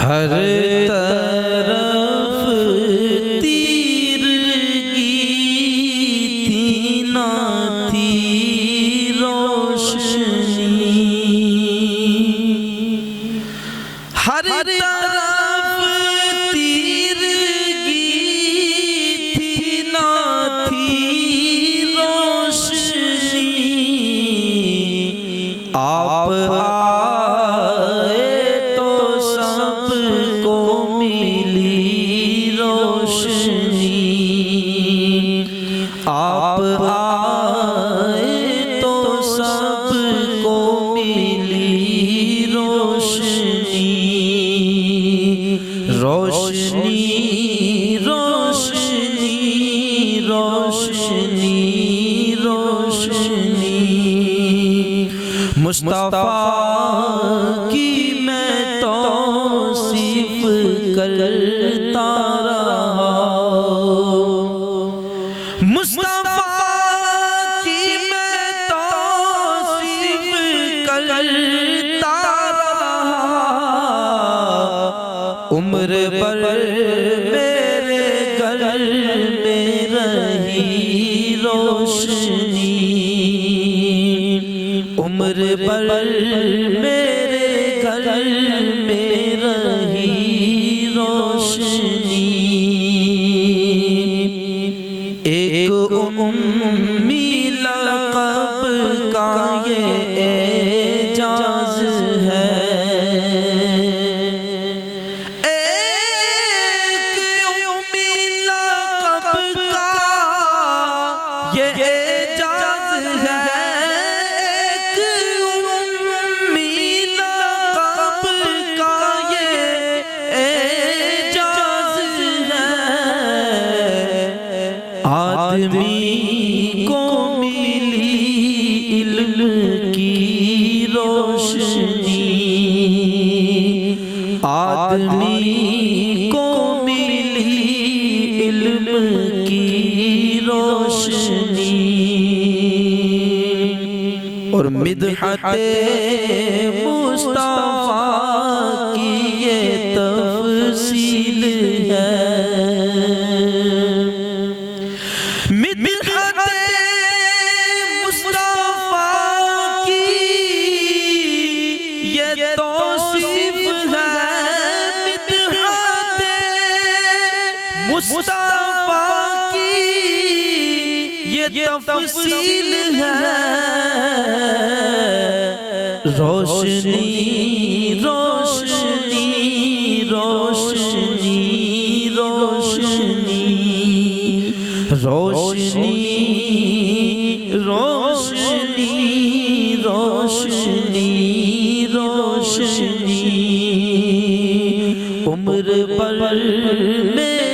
हर तरफ तीरगी थी ना थी रोशनी, हर तरफ तीरगी थी ना थी रोशनी। आप आए तो सबको मिली रोशनी, आप आए तो सबको मिली रोशनी। रोशनी रोशनी रोशनी रोशनी, मुस्तफा की मैं तौसीफ करता रहा, मुस्तफा की मैं तौसीफ करता रहा। उम्र भर मेरे घर में रही रोशनी, उम्र भर मेरे घर में रही रोशनी। एक उम्मी लक़ब का ये एजाज़ है, एक उम्मी लक़ब का ये एजाज़ है, आदमी को मिली इल्म की रोशनी, आदमी को मिली इल्म की रोशनी। और मिदहते मुस्तफा की ये तफसील है, मिदहते मुस्तफा की ये तौसीफ है, मिदहते मुस्तफा की ये तफसील है। रोशनी रोशनी रोशनी रोशनी रोशनी रोशनी रोशनी रोशनी, उम्र भर में